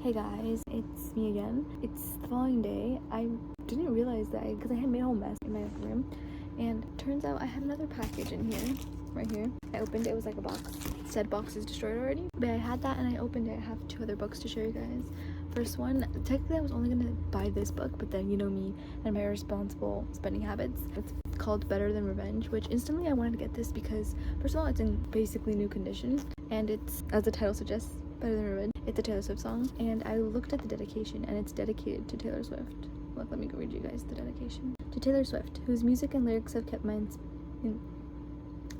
Hey guys, it's me again. It's the following day. I didn't realize that because I had made a whole mess in my room, and turns out I had another package in here, right here. I opened it, it was like a box. It said box is destroyed already, but I had that and I opened it. I have two other books to show you guys. First one, technically I was only gonna buy this book, but then you know me and my irresponsible spending habits. It's called Better Than Revenge, which instantly I wanted to get this because first of all it's in basically new condition, and it's, as the title suggests, Better Than Revenge. It's a Taylor Swift song, and I looked at the dedication and it's dedicated to Taylor Swift. Look, let me go read you guys the dedication. To Taylor Swift, whose music and lyrics have kept my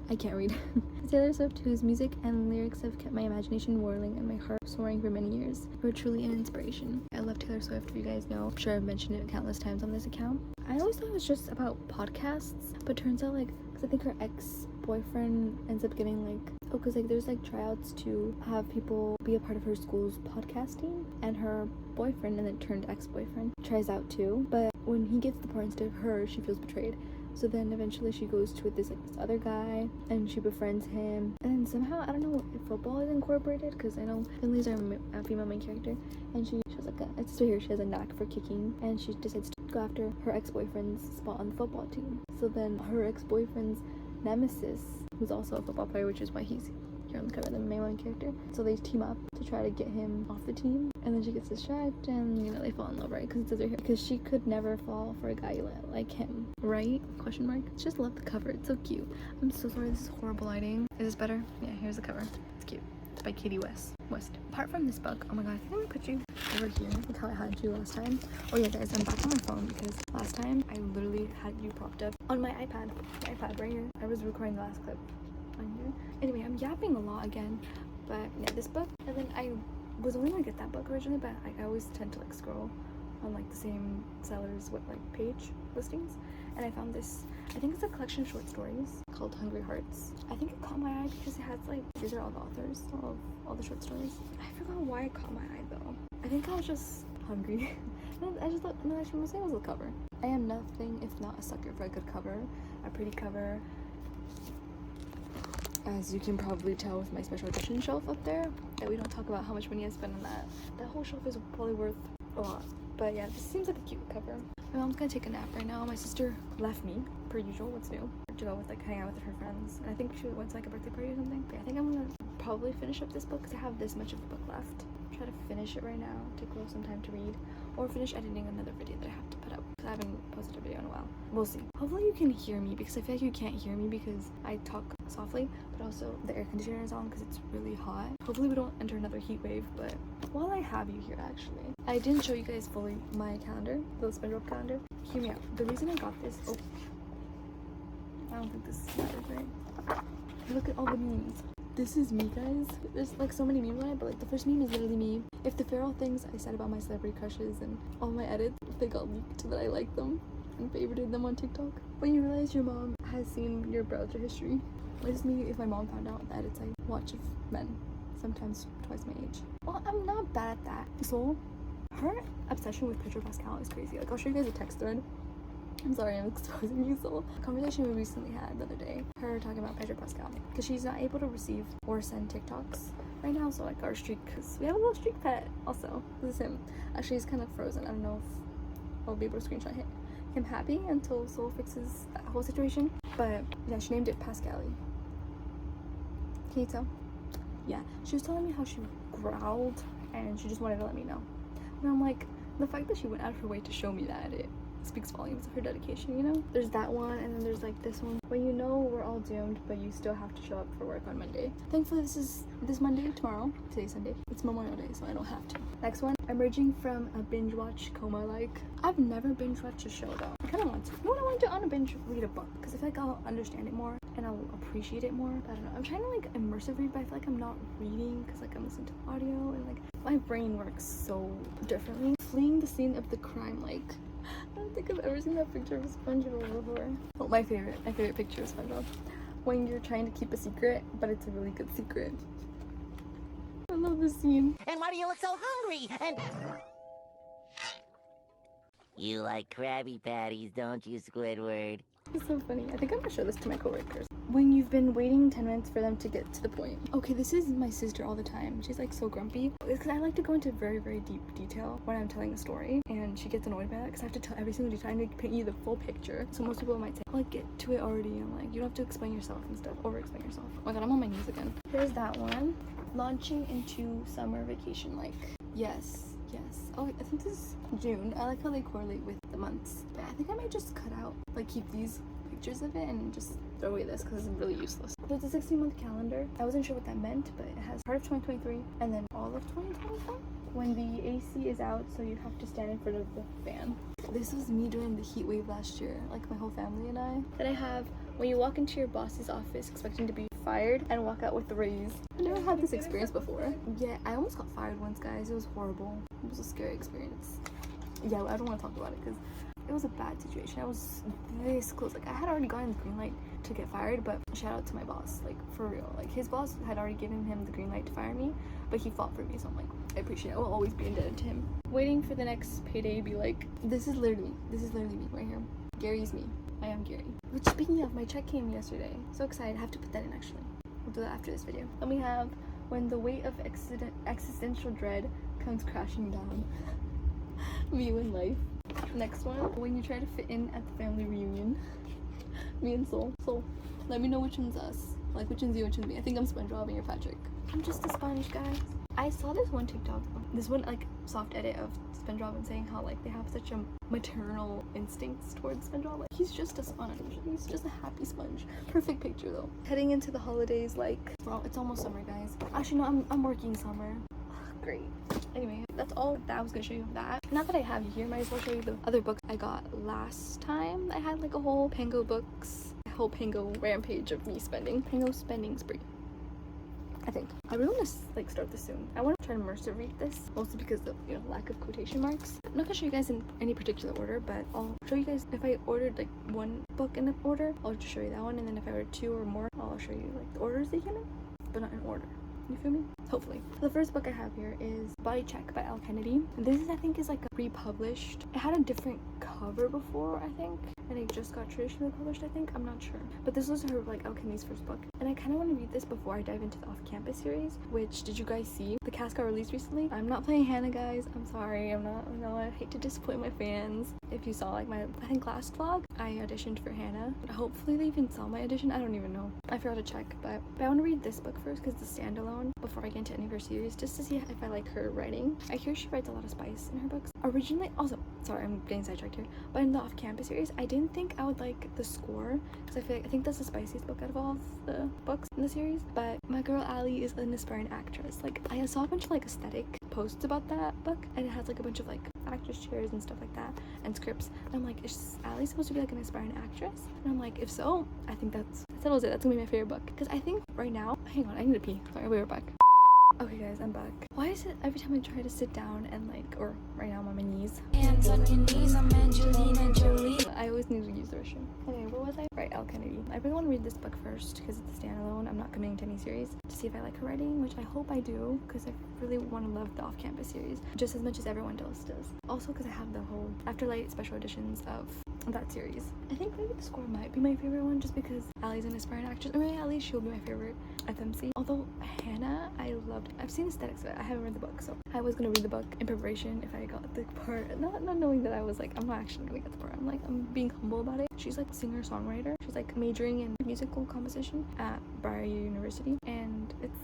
I can't read. To Taylor Swift, whose music and lyrics have kept my imagination whirling and my heart soaring for many years. You are truly an inspiration. I love Taylor Swift, if you guys know. I'm sure I've mentioned it countless times on this account. I always thought it was just about podcasts, but turns out, like, because I think her ex-boyfriend ends up getting, like, because, like, there's, like, tryouts to have people be a part of her school's podcast team, and her boyfriend, and then turned ex-boyfriend, tries out too, but when he gets the part instead of her, she feels betrayed. So then eventually she goes to this other guy and she befriends him, and then somehow, I don't know if football is incorporated, because I know Finley's our female main character, and she has like it's still here, she has a knack for kicking, and she decides to go after her ex-boyfriend's spot on the football team. So then her ex-boyfriend's nemesis, who's also a football player, which is why he's here on the cover, the main character, so they team up to try to get him off the team, and then she gets distracted and, you know, they fall in love, right? Because it says right here, because she could never fall for a guy like him, right? Question mark. Just love the cover, it's so cute. I'm so sorry, this is horrible lighting. Is this better? Yeah, here's the cover. It's cute. It's by Katie West. Apart from this book, oh my god, I think I'm gonna put you over here, like how I had you last time. Oh yeah guys, I'm back on my phone because last time I literally had you propped up on my iPad right here. I was recording the last clip on here. Anyway, I'm yapping a lot again, but yeah, this book, and then I was only gonna get that book originally, but I always tend to like scroll on like the same sellers with like page listings, and I found this, I think it's a collection of short stories called Hungry Hearts. I think it caught my eye because it has like, these are all the authors of all the short stories. I forgot why it caught my eye though. I think I was just hungry. I just thought, no, actually mostly it was the cover. I am nothing if not a sucker for a good cover, a pretty cover. As you can probably tell with my special edition shelf up there, that we don't talk about how much money I spent on that. That whole shelf is probably worth a lot. But yeah, this seems like a cute cover. My mom's gonna take a nap right now. My sister left me, per usual, what's new, to go with like hang out with her friends. And I think she went to like a birthday party or something. But yeah, I think I'm gonna probably finish up this book because I have this much of the book left. Try to finish it right now, take a little some time to read, or finish editing another video that I have to put up because I haven't posted a video in a while. We'll see. Hopefully you can hear me because I feel like you can't hear me because I talk softly, but also the air conditioner is on because it's really hot. Hopefully we don't enter another heat wave. But while I have you here, actually, I didn't show you guys fully my calendar, the SpongeBob calendar. Hear me out. The reason I got this, oh, I don't think this matters, right? Look at all the memes. This is me, guys. There's like so many memes on it, but like the first meme is literally me. If the feral things I said about my celebrity crushes and all my edits, if they got leaked that I liked them and favorited them on TikTok. When you realize your mom has seen your browser history. This is me if my mom found out the edits I watch of men, sometimes twice my age. Well, I'm not bad at that. So her obsession with Pedro Pascal is crazy. Like, I'll show you guys a text thread. I'm sorry, I'm exposing you, so a conversation we recently had the other day, her talking about Pedro Pascal, because she's not able to receive or send TikToks right now, so like our streak, because we have a little streak pet also. This is him. Actually, he's kind of frozen. I don't know if I'll be able to screenshot him happy until Soul fixes that whole situation. But yeah, she named it Pascali. Can you tell? Yeah, she was telling me how she growled and she just wanted to let me know. And I'm like, the fact that she went out of her way to show me that, it speaks volumes of her dedication, you know? There's that one, and then there's like this one. When you know we're all doomed, but you still have to show up for work on Monday. Thankfully, this Monday, tomorrow. Today's Sunday. It's Memorial Day, so I don't have to. Next one, emerging from a binge watch coma. Like, I've never binge watched a show though. I kind of want to. You know what I want to do? On a binge read a book because I feel like I'll understand it more and I'll appreciate it more. I don't know. I'm trying to like immersive read, but I feel like I'm not reading because like I'm listening to audio and like my brain works so differently. Fleeing the scene of the crime, like. I don't think I've ever seen that picture of SpongeBob before. Oh, my favorite picture of SpongeBob. When you're trying to keep a secret, but it's a really good secret. I love this scene. And why do you look so hungry? And you like Krabby Patties, don't you, Squidward? It's so funny. I think I'm gonna show this to my coworkers. When you've been waiting 10 minutes for them to get to the point. Okay, this is my sister all the time. She's like so grumpy. It's because I like to go into very, very deep detail when I'm telling a story. And she gets annoyed by that because I have to tell every single detail. I need to paint you the full picture. So most people might say, like, get to it already. And like, you don't have to explain yourself and stuff. Over-explain yourself. Oh my god, I'm on my knees again. Here's that one. Launching into summer vacation, like, yes. Oh, I think this is June. I like how they correlate with the months. But I think I might just cut out, like, keep these pictures of it and just throw away this because it's really useless. There's a 16-month calendar. I wasn't sure what that meant, but it has part of 2023 and then all of 2024 when the AC is out, so you have to stand in front of the fan. This was me during the heat wave last year, like my whole family and I. Then I have when you walk into your boss's office expecting to be fired and walk out with the raise. I never had this experience before. Yeah, I almost got fired once, guys. It was horrible. It was a scary experience. Yeah, I don't want to talk about it because it was a bad situation. I was this close. Like, I had already gotten the green light to get fired, but shout out to my boss, like, for real. Like, his boss had already given him the green light to fire me, but he fought for me, so I'm like, I appreciate it. I will always be indebted to him. Waiting for the next payday to be like, this is literally me right here. Gary's me. I am Gary. Which, speaking of, my check came yesterday. So excited. I have to put that in, actually. We'll do that after this video. Then we have when the weight of existential dread comes crashing down. View in life. Next one, when you try to fit in at the family reunion. Me and Soul. Soul, let me know which one's us. Like, which one's you, which one's me. I think I'm SpongeBob and you're Patrick. I'm just a sponge, guys. I saw this one TikTok. This one, like, soft edit of SpongeBob and saying how, like, they have such a maternal instincts towards SpongeBob. Like, he's just a sponge. He's just a happy sponge. Perfect picture, though. Heading into the holidays, like, well, it's almost summer, guys. Actually, no, I'm working summer. Great. Anyway, that's all that I was gonna show you of that. Now that I have you here, might as well show you the other books I got last time. I had like a whole Pango books, a whole Pango rampage of me spending. Pango spending spree. I think. I really want to like start this soon. I want to try to immersive read this, mostly because of lack of quotation marks. I'm not gonna show you guys in any particular order, but I'll show you guys if I ordered like one book in an order, I'll just show you that one, and then if I ordered two or more, I'll show you like the orders they came in, but not in order. You feel me? Hopefully. The first book I have here is Body Check by Elle Kennedy. And this is, I think, is like a republished. It had a different cover before, I think, and it just got traditionally published, I think. I'm not sure. But this was her, like, Elle Kennedy's first book. And I kind of want to read this before I dive into the Off-Campus series, which, did you guys see? The cast got released recently. I'm not playing Hannah, guys. I'm sorry. I'm not. No, I hate to disappoint my fans. If you saw, like, my, I think, last vlog, I auditioned for Hannah. Hopefully they even saw my audition. I don't even know. I forgot to check. But I want to read this book first because it's a standalone before I get into any of her series, just to see if I like her writing. I hear she writes a lot of spice in her books. Originally, also, sorry, I'm getting sidetracked here, but in the Off-Campus series, I didn't think I would like the score, because I think that's the spiciest book out of all of the books in the series. But my girl Allie is an aspiring actress. Like, I saw a bunch of like aesthetic posts about that book, and it has like a bunch of like actress chairs and stuff like that, and scripts. And I'm like, is Allie supposed to be like an aspiring actress? And I'm like, if so, I think that settles it. That's gonna be my favorite book. Because I think right now, hang on, I need to pee. Sorry, I'll be right back. Okay guys, I'm back. Why is it every time I try to sit down and like, or right now I'm on my knees. Hands on your knees, I'm Angelina Jolie. I always need to use the restroom. Okay, where was I? Right, Elle Kennedy. I really want to read this book first because it's a standalone. I'm not committing to any series to see if I like her writing, which I hope I do because I really want to love the Off-Campus series just as much as everyone else does. Also because I have the whole Afterlight special editions of that series. I think maybe the score might be my favorite one just because Allie's an aspiring actress. Or maybe at least she'll be my favorite FMC. Although Hannah, I loved. I've seen aesthetics of it. I haven't read the book, so I was gonna read the book in preparation if I got the part. Not knowing that I was like, I'm not actually gonna get the part. I'm being humble about it. She's like singer-songwriter. She's like majoring in musical composition at Briar University, and it's,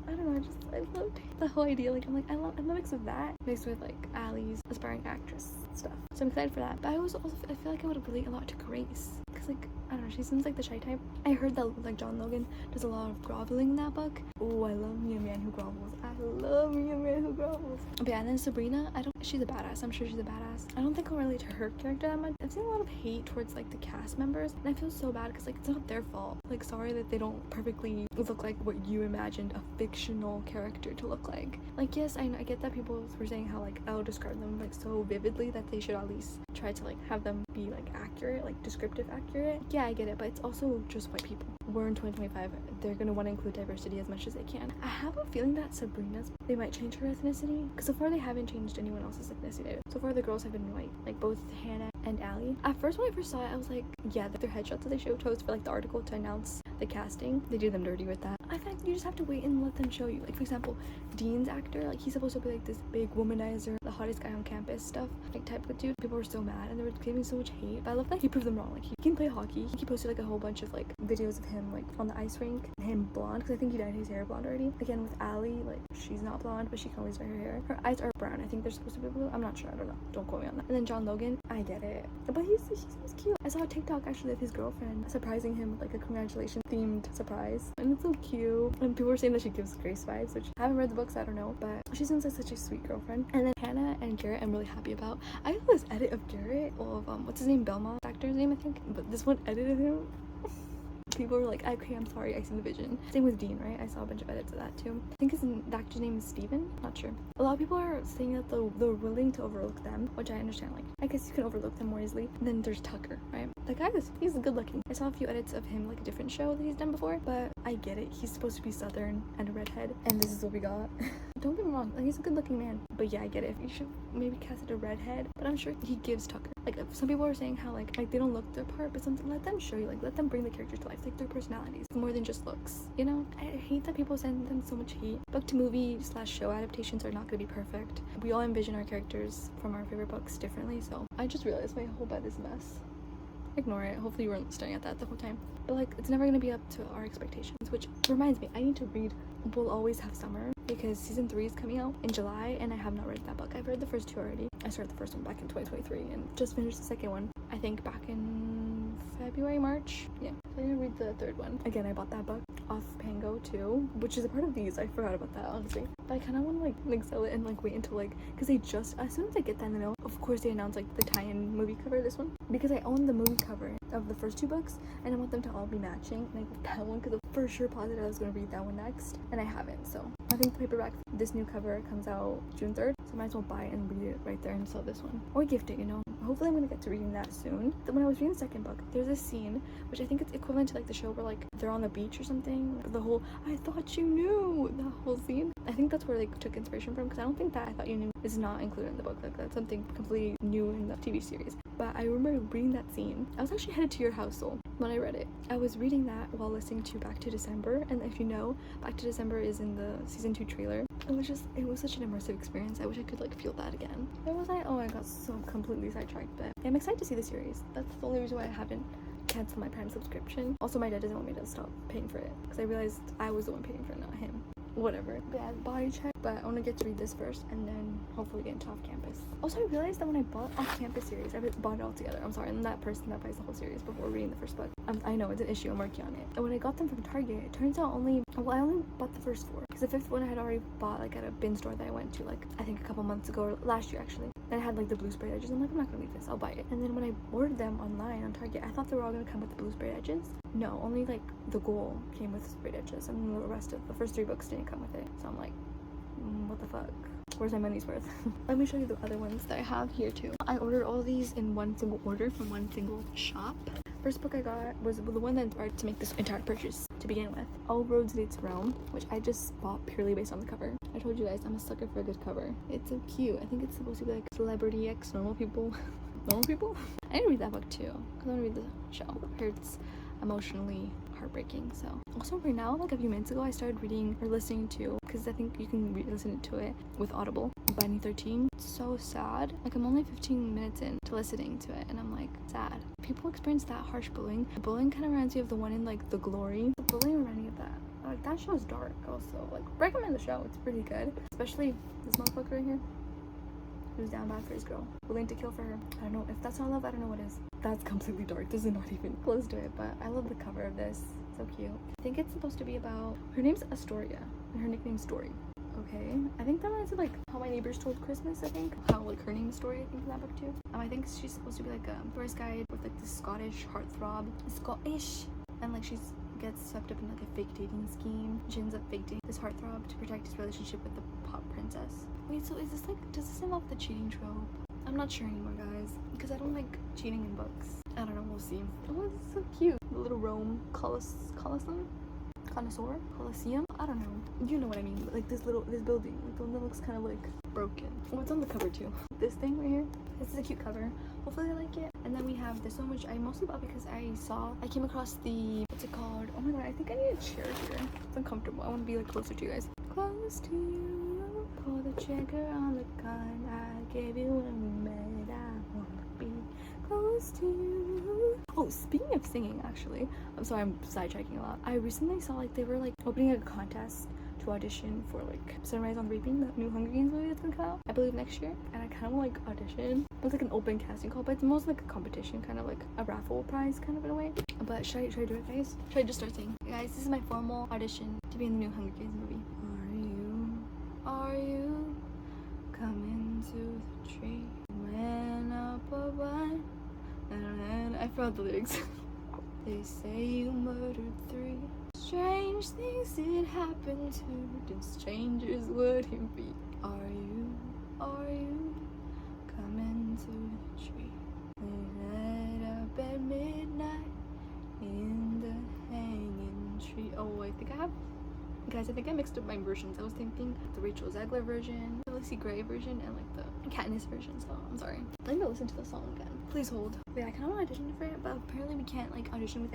I don't know, I loved the whole idea. Like, I'm a mix of that mixed with like Allie's aspiring actress stuff. So I'm excited for that. But I feel like I would relate a lot to Grace. Cause like, I don't know, she seems like the shy type. I heard that like John Logan does a lot of groveling in that book. Oh, I love me a man who grovels. I love me a man who grovels. But yeah, and then Sabrina, she's a badass. I'm sure she's a badass. I don't think I'll relate to her character that much. I've seen a lot of hate towards like the cast members, and I feel so bad because like it's not their fault. Like, sorry that they don't perfectly look like what you imagined a fictional character to look like. Like, yes, I get that people were saying how like I'll describe them like so vividly that they should at least try to like have them be like accurate, like descriptive accurate. Yeah, I get it, but it's also just white people. we're in 2025, they're gonna want to include diversity as much as they can. I have a feeling that Sabrina's, they might change her ethnicity, because so far they haven't changed anyone else's ethnicity. So far the girls have been white, like both Hannah and Allie. At first when I first saw it, I was like, yeah, their headshots that they chose for like the article to announce the casting, they do them dirty with that. I think you just have to wait and let them show you. Like for example, Dean's actor, like he's supposed to be like this big womanizer, the hottest guy on campus stuff, like type of dude. People were so mad and they were giving so much hate, but I love that he proved them wrong. Like he can play hockey. He posted like a whole bunch of like videos of him like on the ice rink, him blonde, because I think he dyed his hair blonde already. Again with Allie, like she's not blonde, but she can always dye her hair. Her eyes are brown. I think they're supposed to be blue. I'm not sure. I don't know. Don't quote me on that. And then John Logan, I get it, but he seems cute. I saw a TikTok actually of his girlfriend surprising him with like a congratulations themed surprise, and it's so cute. And people were saying that she gives Grace vibes, which I haven't read the books, I don't know, but she seems like such a sweet girlfriend. And then Hannah and Garrett, I'm really happy about. I got this edit of Garrett, of what's his name, Belmont, actor's name I think, but this one edited him. People were like, okay, I'm sorry, I see the vision. Same with Dean, right? I saw a bunch of edits of that too. I think the actor's name is Steven, not sure. A lot of people are saying that they're willing to overlook them, which I understand. Like, I guess you can overlook them more easily. And then there's Tucker, right? That guy he's good looking. I saw a few edits of him, like a different show that he's done before, but I get it. He's supposed to be Southern and a redhead, and this is what we got. Don't get me wrong, like he's a good looking man, but yeah, I get it. You should maybe cast it a redhead, but I'm sure he gives Tucker. Like some people are saying how like they don't look their part, but something, let them show you, like let them bring the characters to life, like their personalities more than just looks, you know? I hate that people send them so much hate. Book to movie / show adaptations are not going to be perfect. We all envision our characters from our favorite books differently, so I just realized my whole bed is a mess. Ignore it. Hopefully you weren't staring at that the whole time. But like, it's never gonna be up to our expectations, which reminds me, I need to read We'll Always Have Summer, because season 3 is coming out in July and I have not read that book. I've read the first 2 already. I started the first one back in 2023 and just finished the second one, I think back in February, March. Yeah, so I didn't read the 3rd one. Again, I bought that book off Pango too, which is a part of these. I forgot about that, honestly. But I kind of want to like sell it and like wait until like, because they just, as soon as I get that in the mail, of course they announced like the tie-in movie cover, this one, because I own the movie cover of the first 2 books and I want them to all be matching, and I got that one because I'm for sure positive I was going to read that one next, and I haven't. So I think the paperback, this new cover comes out June 3rd, so I might as well buy it and read it right there and sell this one, or gift it, you know. Hopefully I'm gonna get to reading that soon. Then when I was reading the second book, there's a scene which I think it's equivalent to like the show where like they're on the beach or something, the whole I thought you knew, that whole scene. I think that's where they took inspiration from, because I don't think that I thought you knew is not included in the book. Like that's something completely new in the TV series. But I remember reading that scene. I was actually headed to your house, Soul, when I read it. I was reading that while listening to Back to December, and if you know, Back to December is in the season 2 trailer. It was such an immersive experience. I wish I could like feel that again. Where was I? Oh, I got so completely sidetracked, but I'm excited to see the series. That's the only reason why I haven't canceled my Prime subscription. Also, my dad doesn't want me to stop paying for it, because I realized I was the one paying for it, not him. Whatever. Bad body check, but I want to get to read this first and then hopefully get into Off Campus. Also, I realized that when I bought Off Campus series, I bought it all together. I'm sorry, I'm that person that buys the whole series before reading the first book. I know it's an issue, I'm working on it. And when I got them from Target, it turns out I only bought the first 4, because the 5th one I had already bought like at a bin store that I went to like I think a couple months ago, or last year actually. And it had like the blue sprayed edges. I'm like, I'm not gonna read this, I'll buy it. And then when I ordered them online on Target, I thought they were all gonna come with the blue sprayed edges. No, only like the goal came with sprayed edges, and the rest of the first 3 books didn't come with it. So I'm like, what the fuck? Where's my money's worth? Let me show you the other ones that I have here too. I ordered all these in one single order from one single shop. First book I got was the one that inspired to make this entire purchase to begin with. All Roads Lead to Rome, which I just bought purely based on the cover. I told you guys I'm a sucker for a good cover. It's so cute. I think it's supposed to be like Celebrity X Normal People. Normal People? I didn't read that book too, because I want to read the show. I heard it's emotionally heartbreaking. So also right now, like a few minutes ago, I started reading or listening to, because I think you can listen to it with Audible, Binding 13. It's so sad. Like I'm only 15 minutes in to listening to it and I'm like, sad. People experience that harsh bullying. The bullying kind of reminds me of the one in like The Glory. The bullying reminded me of that. Like that show's dark also. Like recommend the show, it's pretty good. Especially this motherfucker right here, who's down bad for his girl, willing to kill for her. I don't know if that's not love, I don't know what is. That's completely dark. This is not even close to it, but I love the cover of this. So cute. I think it's supposed to be about, her name's Astoria and her nickname's Story. Okay, I think that reminds me of like How My Neighbors Told Christmas. I think how like her name's Story, I think, in that book too. I think she's supposed to be like a tourist guide with like this Scottish heartthrob, Scottish, and like she's gets swept up in like a fake dating scheme. She ends up fake dating this heartthrob to protect his relationship with the pop princess. Wait, so is this like, does this involve the cheating trope? I'm not sure anymore, guys, because I don't like cheating in books. I don't know, we'll see. Oh, it's so cute. the little Rome Colosseum? I don't know. You know what I mean. Like this building. Like the one that looks kind of like broken. What's on the cover too? This thing right here. This is a cute cover. Hopefully I like it. And then we have this one, which I mostly bought because I came across the, what's it called? Oh my god, I think I need a chair here. It's uncomfortable. I want to be like closer to you guys. Close to you. Pull the trigger on the gun I gave you when we met. I want to be close to you. Oh, speaking of singing, actually, I'm sorry, I'm sidetracking a lot. I recently saw like they were like opening a contest to audition for like Sunrise on Reaping, the new Hunger Games movie that's gonna come out, I believe next year. And I kind of like audition. It was like an open casting call, but it's most like a competition, kind of like a raffle prize, kind of in a way. But should I do it, guys? Should I just start singing? Guys, this is my formal audition to be in the new Hunger Games movie. Are you coming to the tree? When up a vine, and I forgot the lyrics. They say you murdered 3. Strange things did happen to the strangers would he be? Are you coming to the tree? We light up at midnight in the hanging tree. Oh, I think I mixed up my versions. I was thinking the Rachel Zegler version, the Lucy Gray version, and like the Katniss version, so I'm sorry. Let me listen to the song again. Please hold. Yeah, I kind of want to audition for it, but apparently we can't like audition with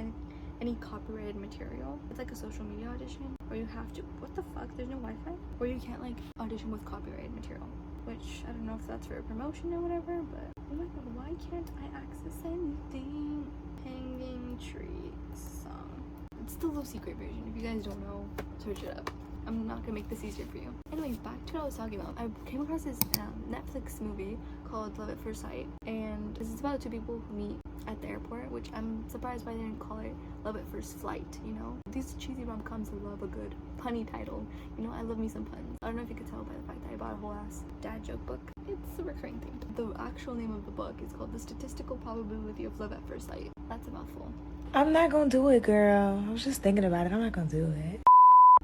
any copyrighted material. It's like a social media audition, or you have to, what the fuck, there's no Wi-Fi? Or you can't like audition with copyrighted material, which I don't know if that's for a promotion or whatever, but oh my god, why can't I access anything? Hanging Tree song. It's the Lucy Gray version. If you guys don't know, search it up. I'm not gonna make this easier for you. Anyways, back to what I was talking about. I came across this Netflix movie called Love at First Sight, and this is about 2 people who meet at the airport, which I'm surprised why they didn't call it Love at First Flight, you know? These cheesy rom-coms love a good punny title. You know, I love me some puns. I don't know if you could tell by the fact that I bought a whole ass dad joke book. It's a recurring thing. The actual name of the book is called The Statistical Probability of Love at First Sight. That's a mouthful. I'm not gonna do it, girl. I was just thinking about it. I'm not gonna do it.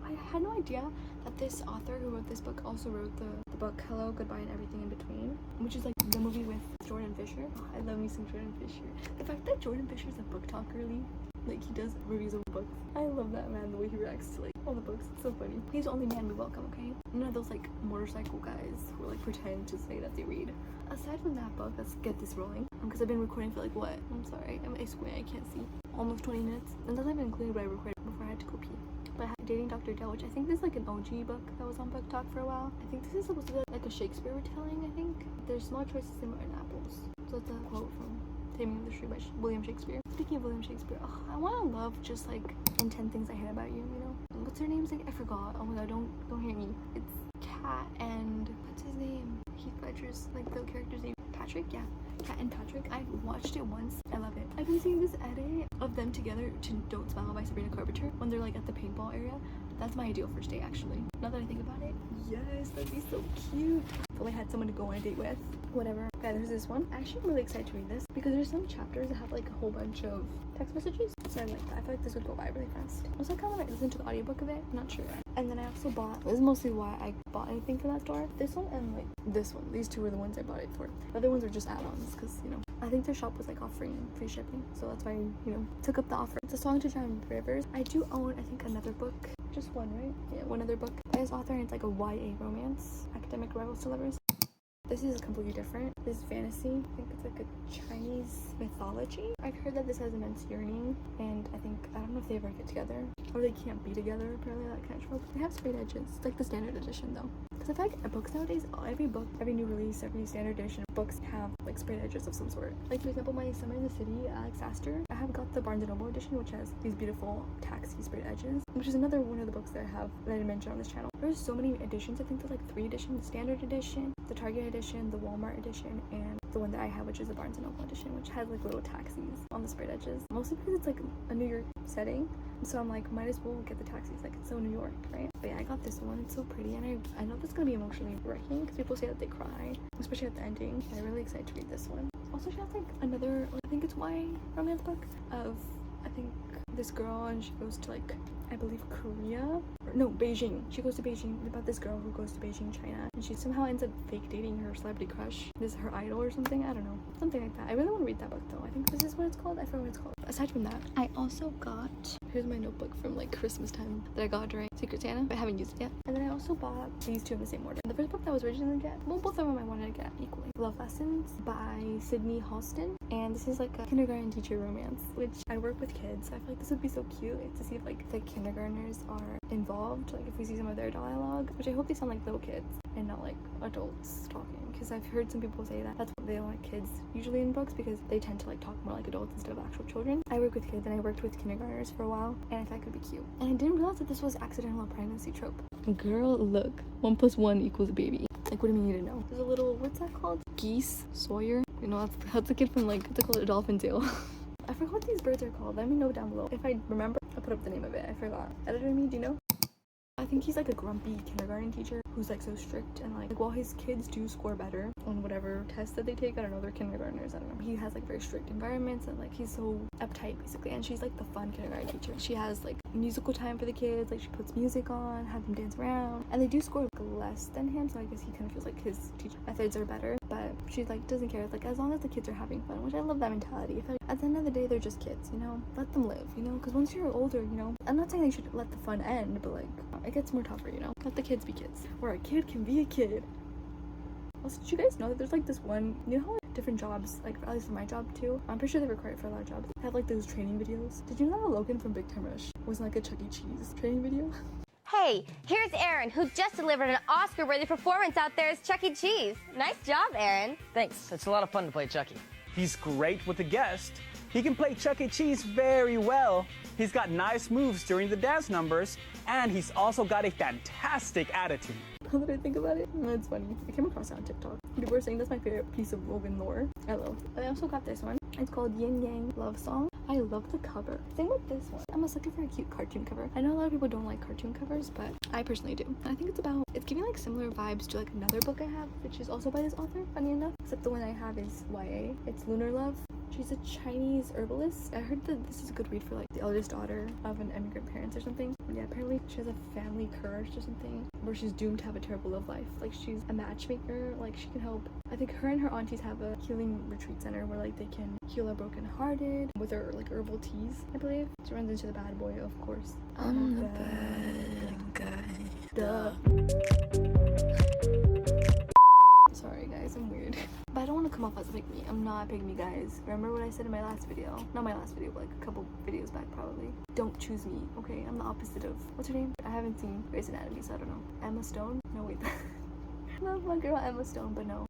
I had no idea that this author who wrote this book also wrote the book Hello, Goodbye, and Everything in Between, which is like the movie with Jordan Fisher. Oh, I love me some Jordan Fisher. The fact that Jordan Fisher is a book talker, like he does reviews of books. I love that man, the way he reacts to like all the books. It's so funny. He's the only man we welcome, okay? None of those like motorcycle guys who like pretend to say that they read. Aside from that book, let's get this rolling. Because I've been recording for like what? I'm sorry, I swear I can't see. Almost 20 minutes. And that's not even included what I recorded before I had to go pee. But Dating Dr. Dale, which I think is like an OG book that was on Book Talk for a while. I think this is supposed to be like a Shakespeare retelling, I think. There's small choices in rotten apples. So it's a quote from Taming of the Shrew by William Shakespeare. Speaking of William Shakespeare, I want to love just like in 10 Things I Hate About You, you know? What's her name? I forgot. Oh my god, don't hate me. It's Cat and, what's his name? Heath Ledger's, like the character's name. Patrick? Yeah. Cat and Patrick. I watched it once. I love it. I've been seeing this edit of them together to Don't Smile by Sabrina Carpenter when they're like at the paintball area. That's my ideal first date, actually. Now that I think about it, yes, that'd be so cute. If only I had someone to go on a date with. Whatever. Okay, there's this one. Actually, I'm really excited to read this because there's some chapters that have like a whole bunch of text messages. So I like that. I feel like this would go by really fast. Also, I kind of like listen to the audiobook of it. I'm not sure. And then I also bought, this is mostly why I bought anything from that store. This one and like this one. These 2 were the ones I bought it for. The other ones are just add-ons because, you know, I think their shop was like offering free shipping. So that's why I, you know, took up the offer. It's a Song to Drown Rivers. I do own, I think, another book. Just one, right? Yeah, one other book by this author, and it's like a YA romance, academic rivals to lovers. This is completely different. This is fantasy. I think it's like a Chinese mythology. I've heard that this has immense yearning, and I don't know if they ever get together, or they can't be together, apparently, that kind of trope. They have sprayed edges. It's like the standard edition, though. Because I feel like books nowadays, every book, every new release, every standard edition, books have like sprayed edges of some sort. Like, for example, my Summer in the City, Alex Astor, I have got the Barnes & Noble edition, which has these beautiful taxi sprayed edges, which is another one of the books that I have that I mentioned on this channel. There's so many editions. I think there's like 3 editions: the standard edition, the Target edition, the Walmart edition, and the one that I have, which is the Barnes & Noble edition, which has like little taxis on the sprayed edges. Mostly because it's like a New York setting, so I'm like, might as well get the taxis, like it's so New York, right? But yeah, I got this one. It's so pretty, and I know this is gonna be emotionally wrecking because people say that they cry, especially at the ending. I'm really excited to read this one. Also, she has like another, I think it's YA romance book of, I think, this girl, and she goes to like, I believe Beijing. She goes to Beijing, about this girl who goes to Beijing, China, and she somehow ends up fake dating her celebrity crush. This is her idol or something, I don't know, something like that. I really want to read that book though. I think this is what it's called. I forgot what it's called. aside from that, I also got, here's my notebook from like Christmas time that I got during Secret Santa, but I haven't used it yet. And then I also bought these two in the same order. The first book that I was originally gonna get, well, both of them I wanted to get equally. Love Lessons by Sydney Halston, and this is like a kindergarten teacher romance, which I work with kids, so I feel like this would be so cute to see if like the kindergartners are involved, like if we see some of their dialogue, which I hope they sound like little kids and not like adults talking, because I've heard some people say that that's what they don't like kids usually in books, because they tend to like talk more like adults instead of actual children. I work with kids and I worked with kindergartners for a while, and I thought it could be cute, and I didn't realize that this was accidental pregnancy trope. Girl, look, 1 + 1 = a baby. Like, what do you mean you didn't know? There's a little, what's that called? Geese? Sawyer? You know, that's a kid from like, what's it called? A dolphin tail. I forgot what these birds are called. Let me know down below. If I remember, I'll put up the name of it. I forgot. Editor me, do you know? I think he's like a grumpy kindergarten teacher who's like so strict, and like while his kids do score better on whatever test that they take, I don't know, they're kindergartners, I don't know, he has like very strict environments, and like he's so uptight basically, and she's like the fun kindergarten teacher. She has like musical time for the kids, like she puts music on, have them dance around, and they do score like less than him, so I guess he kind of feels like his teaching methods are better, but she like doesn't care, like as long as the kids are having fun, which I love that mentality. If at the end of the day they're just kids, you know, let them live, you know, because once you're older, you know, I'm not saying they should let the fun end, but like it gets more tougher, you know, let the kids be kids, or a kid can be a kid. Also, did you guys know that there's like this one, you know how like, different jobs, like at least for my job too, I'm pretty sure they require it for a lot of jobs, have like those training videos. Did you know that Logan from Big Time Rush was like a Chuck E. Cheese training video? Hey, here's Aaron, who just delivered an Oscar-worthy performance out there as Chuck E. Cheese. Nice job, Aaron. Thanks, it's a lot of fun to play Chucky. He's great with the guest. He can play Chuck E. Cheese very well. He's got nice moves during the dance numbers, and he's also got a fantastic attitude. Now that I think about it, it's funny. I came across it on TikTok. People were saying that's my favorite piece of Logan lore. I love. I also got this one. It's called Yin Yang Love Song. I love the cover. Same with this one. I'm just looking for a cute cartoon cover. I know a lot of people don't like cartoon covers, but I personally do. I think it's giving like similar vibes to like another book I have, which is also by this author, funny enough. Except the one I have is YA. It's Lunar Love. She's a Chinese herbalist. I heard that this is a good read for like the eldest daughter of an immigrant parents or something. Yeah, apparently she has a family curse or something where she's doomed to have a terrible love life. Like she's a matchmaker, like she can help. I think her and her aunties have a healing retreat center where like they can heal a broken hearted with her like herbal teas, I believe. She runs into the bad boy, of course. I'm the bad guy. Duh. Sorry guys, I'm weird. But I don't want to come off as a pick me. I'm not a pick me, guys. Remember what I said in my last video? Not my last video, but like a couple videos back probably. Don't choose me, okay? I'm the opposite of, what's her name? I haven't seen Grey's Anatomy, so I don't know. Emma Stone? No, wait. I love my girl Emma Stone, but no.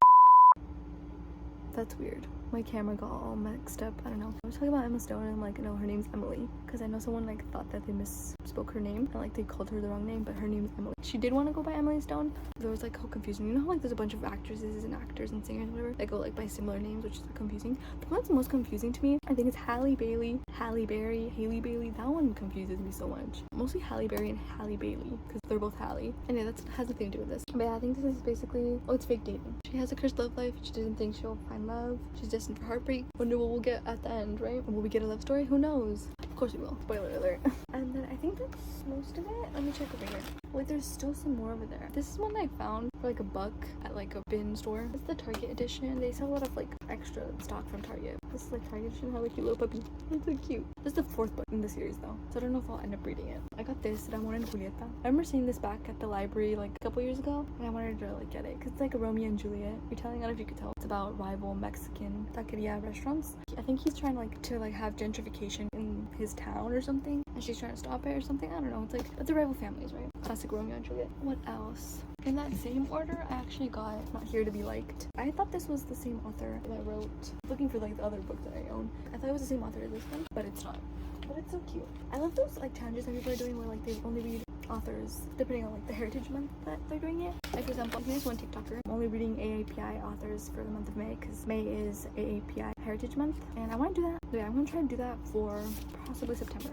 That's weird. My camera got all mixed up. I don't know. I was talking about Emma Stone and I'm like, no, her name's Emily. Because I know someone like thought that they misspoke her name and like they called her the wrong name, but her name's Emily. She did want to go by Emily Stone. There was like whole confusion. You know how like there's a bunch of actresses and actors and singers and whatever that go like by similar names, which is like, confusing. The one that's most confusing to me, I think it's Halle Bailey, Halle Berry, Haley Bailey. That one confuses me so much. Mostly Halle Berry and Halle Bailey because they're both Halle. And yeah, that has nothing to do with this. But yeah, I think this is basically, oh, it's fake dating. She has a cursed love life. She doesn't think she'll find love. She's destined for heartbreak. Wonder what we'll get at the end, right? Will we get a love story? Who knows? Of course we will. Spoiler alert. And then I think that's most of it. Let me check over here. Wait, there's still some more over there. This is one I found for like $1 at like a bin store. It's the Target edition. They sell a lot of like extra stock from Target. This is like Target edition. How like cute little puppy. It's so cute. This is the 4th book in the series though, so I don't know if I'll end up reading it. I got this Ramon and Julieta. I remember seeing this back at the library like a couple years ago, and I wanted to like get it because it's like a Romeo and Juliet retelling. I don't know if you could tell. It's about rival Mexican taqueria restaurants. I think he's trying to have gentrification in his town or something, and she's trying to stop it or something. I don't know. It's like, but the rival families, right? Classic Romeo and Juliet. What else? In that same order, I actually got Not Here to Be Liked. I thought this was the same author that wrote, looking for like the other book that I own. I thought it was the same author as this one, but it's not. But it's so cute. I love those like challenges that people are doing where like they only read authors depending on like the heritage month that they're doing it. Like for example, here's one TikToker. I'm only reading AAPI authors for the month of May because May is AAPI Heritage Month, and I want to do that. So yeah, I'm gonna try to do that for possibly September.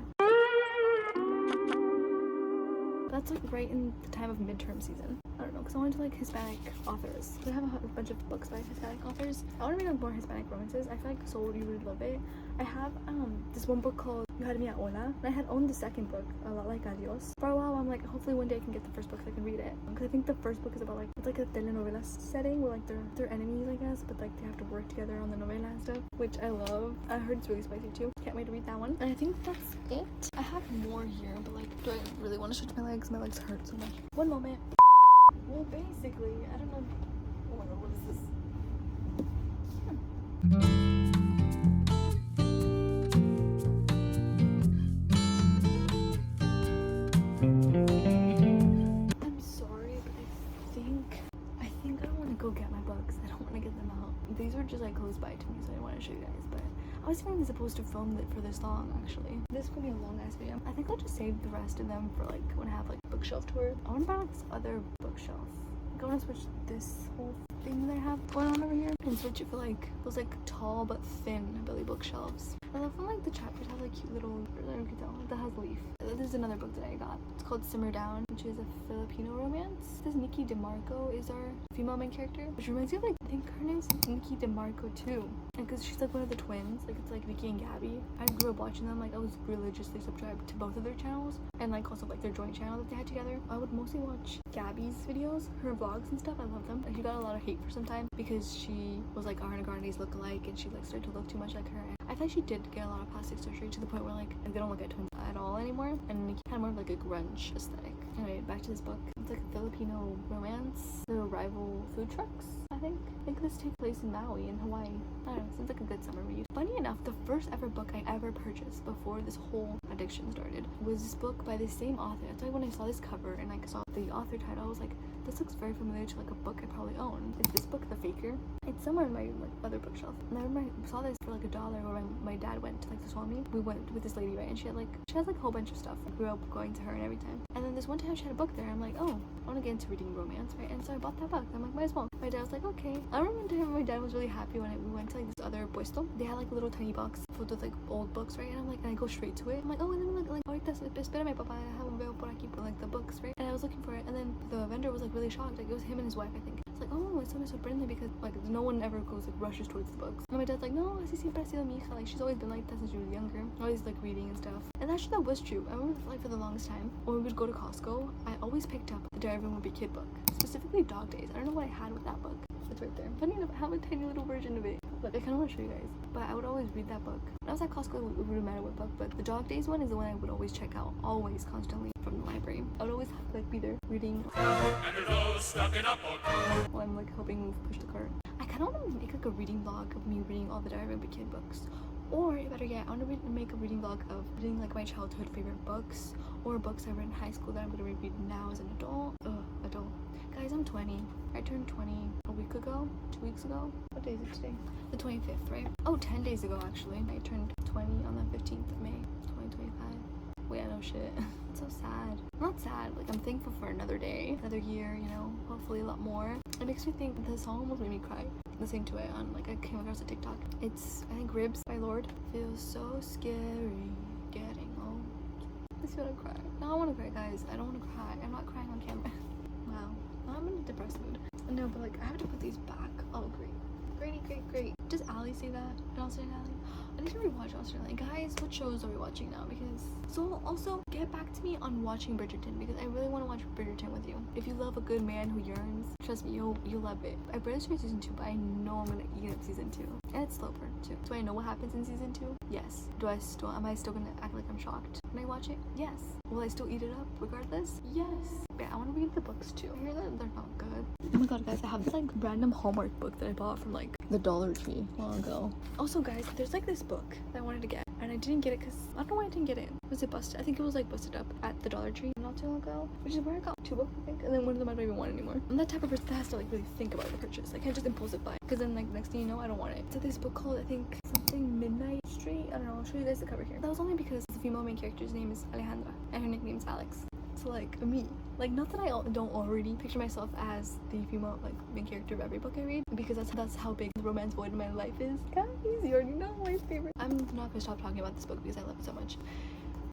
That's like right in the time of midterm season. I don't know, because because I wanted to like Hispanic authors. I have a bunch of books by Hispanic authors. I want to read like more Hispanic romances. I feel like Soul, you would love it. I have this one book called You Had Me at Hola, and I had owned the second book, A Lot Like Adios. For a while, I'm like, hopefully one day I can get the first book so I can read it. Because I think the first book is about like, it's like a telenovela setting where like they're enemies, I guess, but like they have to work together on the novela and stuff, which I love. I heard it's really spicy too. Can't wait to read that one. And I think that's it. I have more here, but like, do I really want to stretch my legs? My legs hurt so much. One moment. Well, basically, I don't know. Oh my god, what is this? I'm sorry, but I think I want to go get my books. I don't want to get them out. These were just like close by to me, so I didn't want to show you guys, but I was feeling supposed to film it for this long, actually. This could be a long ass video. I think I'll just save the rest of them for like when I have like bookshelf tour. I want to buy like this other bookshelf. I want to switch this whole thing that I have going on over here and switch it for like those like tall but thin Billy bookshelves. I love when like the chapters have like cute little, I don't know if you can tell, that has leaf. There's another book that I got. It's called Simmer Down, which is a Filipino romance. This Nikki DeMarco is our female main character, which reminds me of like, I think her name's Nikki DeMarco too. And because she's like one of the twins, like it's like Nikki and Gabby. I grew up watching them, like I was religiously subscribed to both of their channels and like also like their joint channel that they had together. I would mostly watch Gabby's videos, her vlogs and stuff. I love them. Like, she got a lot of hate for some time because she was like Ariana Grande's lookalike and she like started to look too much like her. And I feel like she did get a lot of plastic surgery to the point where like they don't look at twins at all anymore, and Nikki had more of like a grunge aesthetic. Anyway, back to this book. It's like a Filipino romance. The rival food trucks, I think this takes place in Maui in Hawaii. I don't know, seems like a good summer read. Funny enough, the first ever book I ever purchased before this whole addiction started was this book by the same author. That's why when I saw this cover and like saw the author title, I was like, this looks very familiar to like a book I probably own. It's this book, The Faker. It's somewhere in my like other bookshelf. And I remember I saw this for like $1 where my dad went to like the Swami. We went with this lady, right? And she has like a whole bunch of stuff. I grew up going to her and every time. And then this one time she had a book there. I'm like, oh, I want to get into reading romance, right? And so I bought that book. I'm like, might as well. My dad was like, okay. I remember one time my dad was really happy when we went to like this other boy store. They had like a little tiny box filled with like old books, right? And I'm like, and I go straight to it. I'm like, oh, and then like ahorita espérame papá, I have un veo por aquí por like the books, right? And I was looking for it, and then the vendor was like really shocked. Like it was him and his wife, I think. It's like, oh, it's so sorprende because like no one ever goes like rushes towards the books. And my dad's like, no, así siempre ha sido mi hija. Like she's always been like that since she was younger. Always like reading and stuff. And actually that was true. I remember like for the longest time when we would go to Costco, I always picked up the Diary of a Wimpy Kid book, specifically Dog Days. I don't know what I had with that book. It's right there. Funny enough, I have a tiny little version of it. Look, I kind of want to show you guys. But I would always read that book. When I was at Costco, it wouldn't matter what book, but the Dog Days one is the one I would always check out, always, constantly, from the library. I would always like be there reading while I'm like helping push the cart. I kind of want to make like a reading vlog of me reading all the Diary of a Kid books. Or better yet, I want to make a reading vlog of reading like my childhood favorite books or books I read in high school that I'm going to reread now as an adult. Adult. Guys, I'm 20. I turned 20 a week ago, 2 weeks ago. What day is it today? The 25th, right? Oh, 10 days ago actually. I turned 20 on the 15th of May, 2025. Wait, I know shit. It's so sad. Not sad, like I'm thankful for another day, another year, you know, hopefully a lot more. It makes me think the song almost made me cry. Listening to it on like I came across a TikTok. It's I think Ribs by Lord. Feels so scary getting old. I just wanna cry. No, I wanna cry, guys. I don't wanna cry. I'm not crying on camera. Wow. Now I'm in a depressed mood. No, but like I have to put these back. Oh great. Great. Does Allie say that? And Australian Allie? I need to rewatch Australian. Guys, what shows are we watching now? Because so also get back to me on watching Bridgerton because I really want to watch Bridgerton with you. If you love a good man who yearns, trust me, you'll love it. I barely started season 2, but I know I'm gonna eat up season 2. And it's slow burn too. Do I know what happens in season 2? Yes. Am I still gonna act like I'm shocked when I watch it? Yes. Will I still eat it up regardless? Yes. But I want to read the books too. I hear that they're not good. Oh my god, guys, I have this like random Hallmark book that I bought from like the Dollar Tree a while ago. Also, guys, there's like this book that I wanted to get and I didn't get it because I don't know why I didn't get it. Was it busted? I think it was like busted up at the Dollar Tree not too long ago, which is where I got 2 books, I think, and then one of them I don't even want anymore. I'm that type of person that has to like really think about the purchase. I can't just impulsive buy because then like next thing you know I don't want it. So this book called I think something Midnight Street. I don't know. I'll show you guys the cover here. That was only because the female main character's name is Alejandra and her nickname is Alex. So like me, like not that I don't already picture myself as the female like main character of every book I read because that's how big the romance void in my life is. Guys, you already know my favorite. I'm not gonna stop talking about this book because I love it so much.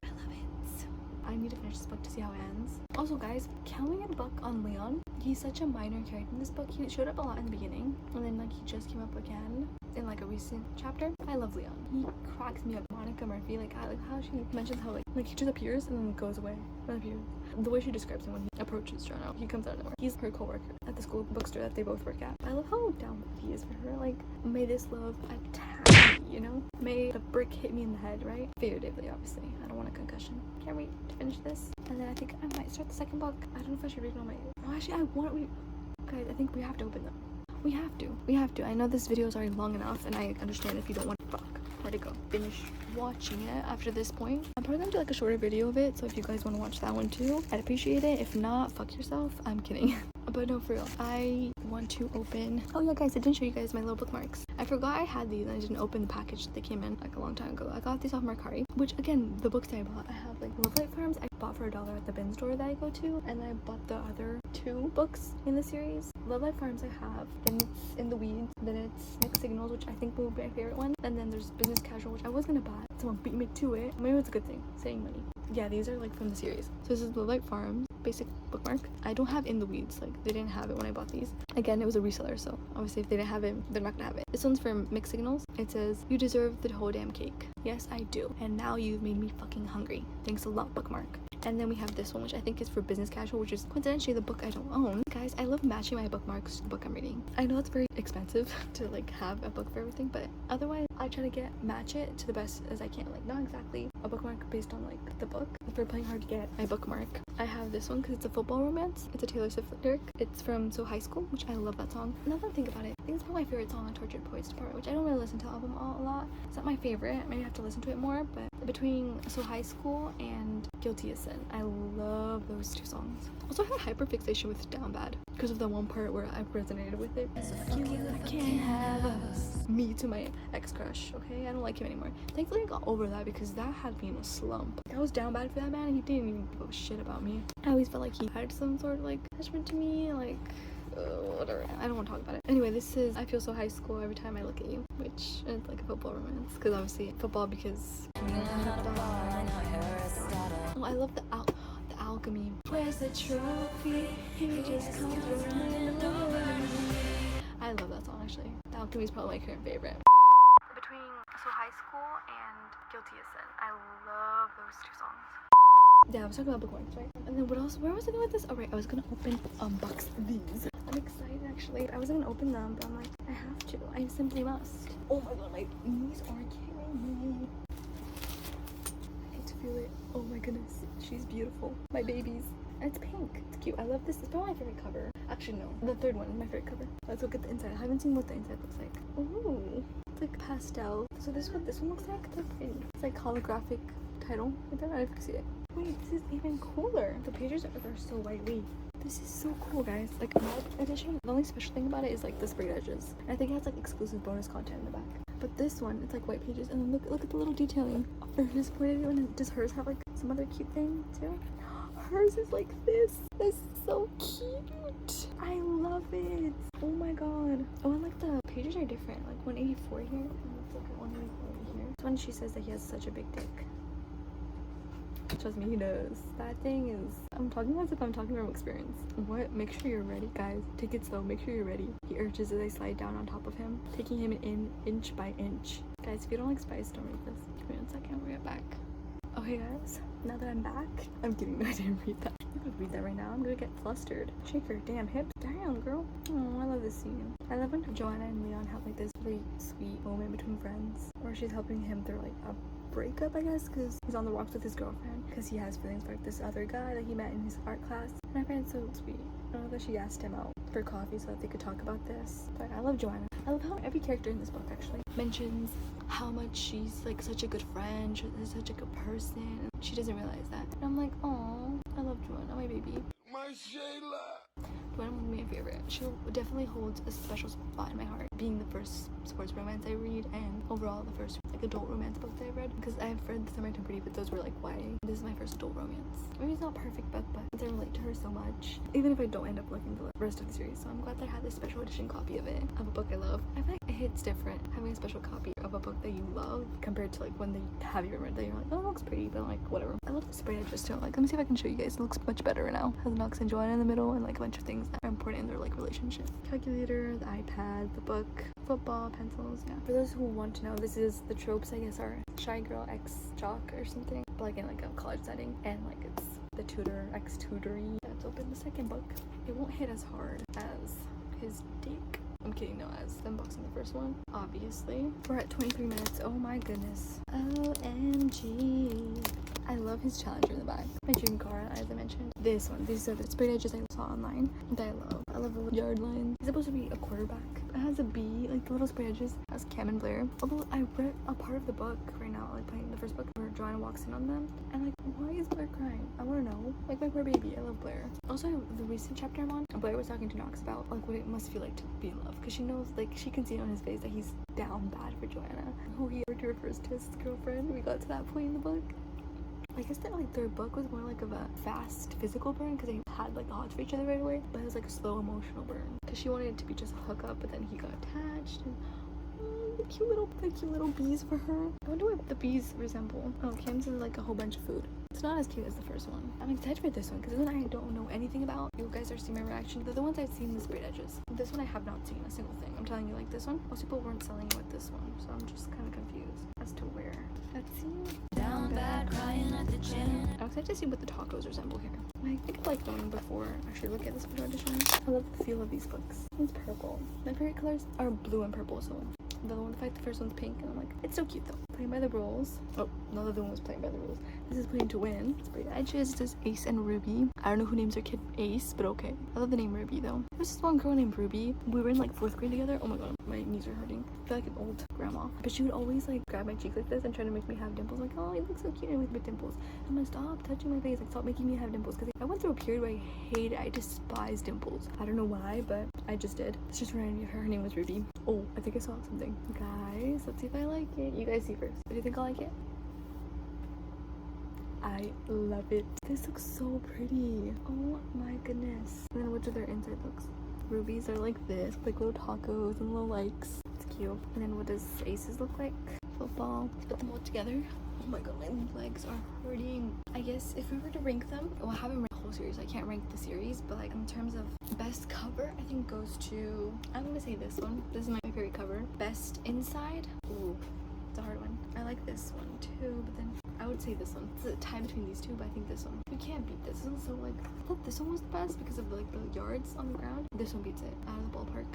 I love it. I need to finish this book to see how it ends. Also, guys, can we get a book on Leon? he's such a minor character in this book. He showed up a lot in the beginning, and then like he just came up again in like a recent chapter. I love Leon. He cracks me up. Monica Murphy, like I like how she mentions how like he just appears and then goes away. Then appears. The way she describes him when he approaches Jono, he comes out of nowhere. He's her co-worker at the school bookstore that they both work at. I love how down he is for her. Like, may this love attack me, you know? May the brick hit me in the head, right? Figuratively, obviously. I don't want a concussion. Can't wait to finish this. And then I think I might start the second book. I don't know if I should read it on my... Oh, actually, I want to read... Guys, I think we have to open them. We have to. I know this video is already long enough, and I understand if you don't want to... Fuck. Where'd it go? Finish watching it after this point. I'm probably gonna do like a shorter video of it, so if you guys want to watch that one too, I'd appreciate it. If not, fuck yourself. I'm kidding. But no, for real, I want to open... Oh yeah, guys, I didn't show you guys my little bookmarks. I forgot I had these and I didn't open the package that they came in like a long time ago. I got these off Mercari, which again, the books that I bought, I have like Love Light Farms I bought for $1 at the bin store that I go to, and I bought the other 2 books in the series. Love Light Farms I have, and it's In the Weeds, then it's Mixed Signals, which I think will be my favorite one, and then there's Business Casual, which I was gonna buy. Someone beat me to it. Maybe it's a good thing, saving money. Yeah, these are like from the series. So this is Love Light Farms, basic bookmark. I don't have In the Weeds, like they didn't have it when I bought these. Again, it was a reseller, so obviously if they didn't have it, they're not gonna have it. This one's from Mixed Signals. It says, "You deserve the whole damn cake. Yes, I do. And now you've made me fucking hungry. Thanks a lot, bookmark." And then we have this one, which I think is for Business Casual, which is coincidentally the book I don't own. Guys, I love matching my bookmarks to the book I'm reading. I know it's very expensive to like have a book for everything, but otherwise I try to match it to the best as I can. Like not exactly a bookmark based on like the book. If we're playing hard to get my bookmark, I have this one because it's a football romance. It's a Taylor Swift lyric. It's from So High School, which I love that song. Now that I think about it, I think it's probably my favorite song on Tortured Poets Department, which I don't really listen to the album a lot. It's not my favorite. Maybe I have to listen to it more, but between So High School and Guilty as Sin, I love those 2 songs. Also, I had hyperfixation with Down Bad because of the one part where I resonated with it. You can't have us. Me to my ex-crush, okay? I don't like him anymore. Thankfully, I got over that because that had me in a slump. I was down bad for that man and he didn't even give a shit about me. I always felt like he had some sort of like attachment to me, like whatever. I don't want to talk about it. Anyway, this is I Feel So High School Every Time I Look at You, which is like a football romance because obviously football because oh, I love the alchemy. Where's the trophy? He just comes running away. I love that song actually. The alchemy is probably my current favorite. Between So High School and Guilty as Sin, I love those 2 songs. Yeah, I was talking about bookmarks, right? And then what else? Where was I going with this? Alright, I was gonna unbox these. I'm excited actually. I wasn't gonna open them, but I'm like, I have to. I simply must. Oh my god, my knees are killing me. I hate to feel it. Oh my goodness. She's beautiful. My babies. And it's pink. It's cute. I love this. It's probably my favorite cover. Actually, no. The third one is my favorite cover. Let's look at the inside. I haven't seen what the inside looks like. Ooh. It's like pastel. So this is what this one looks like. They're pretty. It's like holographic title. I don't know if you can see it. Wait, this is even cooler. The pages are so whitey. This is so cool, guys. Like mod edition. The only special thing about it is like the sprayed edges. And I think it has like exclusive bonus content in the back. But this one, it's like white pages, and then look at the little detailing for his point of view. And does hers have like some other cute thing too? Hers is like this. This is so cute. I love it. Oh my god. Oh, and like the pages are different. Like 184 here, and let's look at 184 here. This one she says that he has such a big dick. Trust me, he does. That thing is... I'm talking as if I'm talking from experience. What? Make sure you're ready, guys. Take it slow. Make sure you're ready. He urges as I slide down on top of him, taking him in inch by inch. Guys, if you don't like spice, don't read this. Give me 1 second. I'll get back. Okay, guys. Now that I'm back... I'm kidding. I didn't read that. I'm gonna read that right now. I'm gonna get flustered. Shake your damn hips. Damn, girl. Oh, I love this scene. I love when Joanna and Leon have like this really sweet moment between friends, where she's helping him through like a breakup, I guess, because he's on the rocks with his girlfriend because he has feelings for like this other guy that he met in his art class. And I find it so sweet. I know that she asked him out for coffee so that they could talk about this. But I love Joanna. I love how every character in this book actually mentions how much she's like such a good friend, she's such a good person, and she doesn't realize that. And I'm like, oh, I love Joanna, my baby. My Shayla. Joanna would be my favorite. She definitely holds a special spot in my heart, being the first sports romance I read, and overall the first like adult romance books that I've read, because I've read The American Pretty, but those were like YA. This is my first adult romance. Maybe it's not a perfect book, but I relate to her so much, even if I don't end up liking the rest of the series. So I'm glad that I had this special edition copy of it, of a book I love. I feel like it hits different having a special copy of a book that you love compared to like when they have you read that you're like, oh, it looks pretty, but like whatever. I love the spray edges too. Like, let me see if I can show you guys. It looks much better now. It has Knox and Joanna in the middle and like a bunch of things that are important in their like relationship. Calculator, the iPad, the book, football, pencils. Yeah. For those who want to know, this is the tropes, I guess, are shy girl ex jock or something, but like in like a college setting, and like it's the tutor ex tutory. Let's open the second book. It won't hit as hard as his dick. I'm kidding, no, as unboxing the first one, obviously. We're at 23 minutes. Oh my goodness. OMG. I love his challenger in the back. My dream car, as I mentioned. This one. These are the sprayed edges I saw online that I love. I love the little yard line. He's supposed to be a quarterback. It has a B, like the little sprayed edges. It has Cam and Blair. Although I read a part of the book right now, like playing the first book, where Joanna walks in on them. And like, why is Blair crying? I want to know. Like, my poor baby. I love Blair. Also, the recent chapter I'm on, Blair was talking to Knox about like what it must feel like to be in love. Because she knows, like, she can see it on his face that he's down bad for Joanna, who he already refers to as his girlfriend. We got to that point in the book. I guess that like their book was more like of a fast physical burn because they had like the hots for each other right away, but it was like a slow emotional burn because she wanted it to be just a hookup, but then he got attached and the cute little bees for her. I wonder what the bees resemble. Oh, Kim's is like a whole bunch of food. It's not as cute as the first one. I'm excited for this one because this one I don't know anything about. You guys are seeing my reaction. The ones I've seen the sprayed edges. This one I have not seen a single thing. I'm telling you, like this one, most people weren't selling it with this one, so I'm just kind of confused as to where. Let's see. Down bad, crying at the gym. I'm excited to see what the tacos resemble here. I think I like knowing before I actually look at the special edition. I love the feel of these books. It's purple. My favorite colors are blue and purple, so the one the first one's pink, and I'm like, it's so cute though. Playing by the rules. Oh, no, the other one was playing by the rules. This is playing to win. Sprayed edges. It says Ace and Ruby. I don't know who names their kid Ace, but okay. I love the name Ruby though. There's this one girl named Ruby. We were in like 4th grade together. Oh my god, my knees are hurting. I feel like an old grandma. But she would always like grab my cheek like this and try to make me have dimples. Like, oh, you look so cute with dimples. I'm like, stop touching my face. Like, stop making me have dimples. Because I went through a period where I hated it. I despised dimples. I don't know why, but I just did. It's just reminding me of her. Her name was Ruby. Oh, I think I saw something. Guys, let's see if I like it. You guys see first. Do you think I like it? I love it. This looks so pretty. Oh my goodness. And then what do their inside looks? Rubies are like this, like little tacos and little likes. It's cute. And then what does Aces look like? Football. Let's put them all together. Oh my god, my legs are hurting. I guess if we were to rank them, well, I haven't ranked the whole series. I can't rank the series, but like in terms of best cover, I think goes to, I'm gonna say this one. This is my favorite cover. Best inside. Ooh, it's a hard one. I like this one too, but then I would say this one. It's a tie between these two, but I think this one. You can't beat this. This one's so like, I thought this one was the best because of like the yards on the ground. This one beats it out of the ballpark.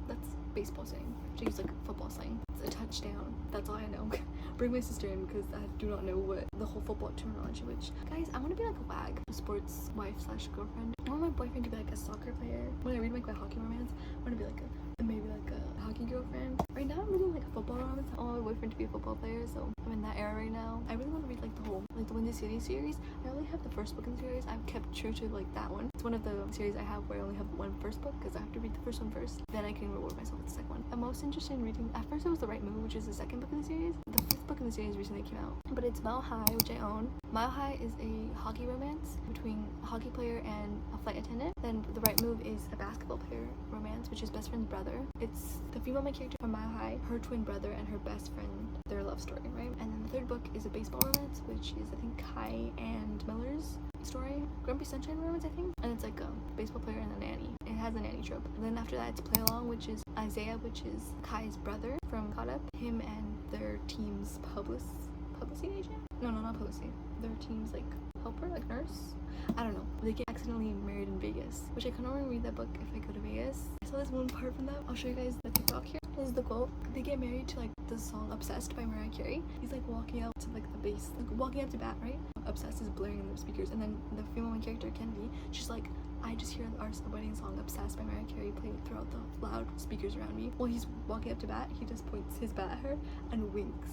That's baseball slang. She used like football slang. It's a touchdown. That's all I know. Bring my sister in because I do not know what the whole football terminology. Which, guys, I want to be like a WAG, a sports wife / girlfriend. I want my boyfriend to be like a soccer player. When I read like my hockey romance, I want to be like maybe like a hockey girlfriend. Right now, I'm reading like a football romance. I want my boyfriend to be a football player, so I'm in that era right now. I really want to read like the whole, like the Windy City series. I only have the first book in the series. I've kept true to like that one. It's one of the series I have where I only have one first book because I have to read the first one first. Then I can reward myself with the second one. I'm most interested in reading. At first, it was The Right Move, which is the second book in the series. The 5th book in the series recently came out, but it's Mile High, which I own. Mile High is a hockey romance between a hockey player and a flight attendant. Then The Right Move is a basketball player romance, which is best friend's brother. It's the female main character from Mile High, her twin brother, and her best friend, their love story, right? And then the 3rd book is a baseball romance, which is I think Kai and Miller's story. Grumpy Sunshine romance, I think. And it's like a baseball player and a nanny. It has a nanny trope. And then after that, it's Play Along, which is Isaiah, which is Kai's brother from Caught Up. Him and their team's publicity agent? No, not publicity. Their team's like helper, like nurse. I don't know. They get accidentally married in Vegas, which I kind of want to read that book if I go to Vegas. I saw this one part from that. I'll show you guys the TikTok here. This is the quote. They get married to like the song Obsessed by Mariah Carey. He's like walking out to like the bass, like walking up to bat, right? Obsessed is blaring in the speakers, and then the female main character, Kennedy, she's like, I just hear our wedding song Obsessed by Mariah Carey playing throughout the loud speakers around me. While he's walking up to bat, he just points his bat at her and winks.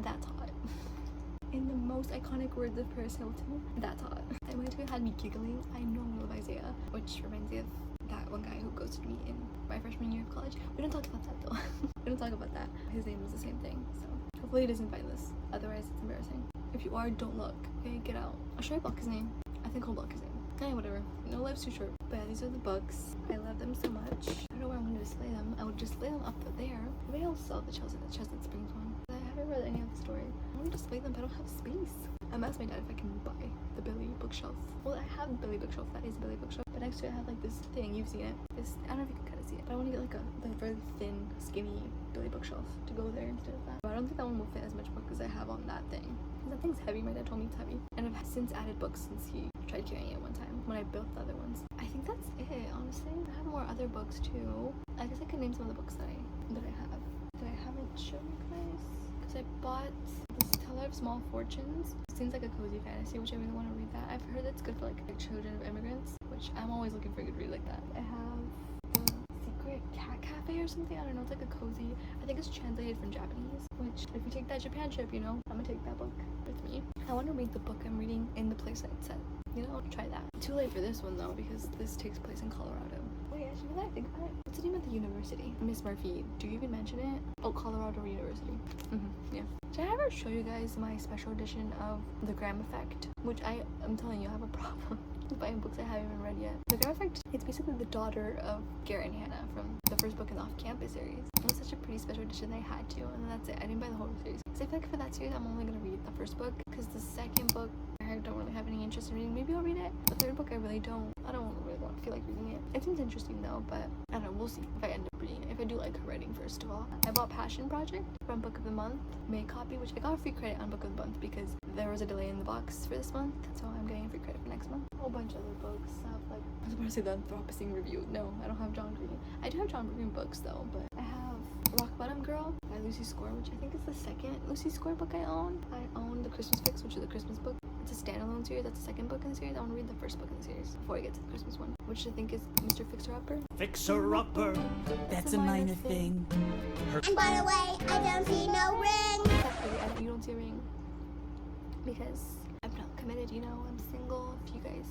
That's hot. In the most iconic words of Paris Hilton, that's hot. That might have had me giggling. I know I love Isaiah, which reminds me of that one guy who ghosted me in my freshman year of college. We don't talk about that though. We don't talk about that. His name was the same thing, so hopefully he doesn't find this. Otherwise, it's embarrassing. If you are, don't look. Okay, get out. Or should I block his name? I think I'll block his name. Eh, whatever. No life's too short. But yeah, these are the books. I love them so much. I don't know where I'm going to display them. I would display them up there. Maybe I'll sell the Chestnut Springs one. I haven't read any of the story. I want to display them, but I don't have space. I'm asking my dad if I can buy the Billy bookshelf. Well, I have the Billy bookshelf. That is a Billy bookshelf. But next to it, I have like this thing. You've seen it. This, I don't know if you can kind of see it. But I want to get like the very thin, skinny Billy bookshelf to go there instead of that. But I don't think that one will fit as much book as I have on that thing. Because that thing's heavy. My dad told me it's heavy. And I've since added books since he tried carrying it one time when I built the other ones. I think that's it, honestly. I have more other books too. I guess I could name some of the books that I have that I haven't shown you guys. Because I bought this Teller of Small Fortunes. Seems like a cozy fantasy, which I really want to read that. I've heard it's good for like children of immigrants, which I'm always looking for a good read like that. I have the Secret Cat Cafe or something. I don't know. It's like a cozy. I think it's translated from Japanese. Which, if we take that Japan trip, you know, I'm gonna take that book with me. I want to read the book I'm reading in the place that it's set. You know, try that. Too late for this one though, because this takes place in Colorado. Wait, actually, now that I think about it, what's the name of the university? Miss Murphy, do you even mention it? Oh, Colorado University. Yeah. Did I ever show you guys my special edition of The Graham Effect? Which I'm telling you, I have a problem with buying books I haven't even read yet. The Graham Effect, it's basically the daughter of Garrett and Hannah from the first book in the Off-Campus series. It was such a pretty special edition that I had to, and that's it. I didn't buy the whole series. Because I feel like for that series, I'm only going to read the first book, because the second book, I don't really have any interest in reading. Maybe I'll read it. The third book, I really don't. I don't really feel like reading it. It seems interesting though, but I don't know. We'll see if I end up reading it. If I do like her writing, first of all. I bought Passion Project from Book of the Month, May copy, which I got a free credit on Book of the Month because there was a delay in the box for this month, so I'm getting a free credit for next month. A whole bunch of other books. I have like, I was about to say the Anthropocene Review. No, I don't have John Green. I do have John Green books though, but I have Rock Bottom Girl by Lucy Score, which I think is the second Lucy Score book I own. I own The Christmas Fix, which is the Christmas book. It's a standalone series. That's the second book in the series. I want to read the first book in the series before I get to the Christmas one, which I think is Mr. Fixer-Upper. Fixer-Upper, that's a minor thing. And by the way, I don't see no ring. You don't see a ring because I'm not committed, you know. I'm single. If you guys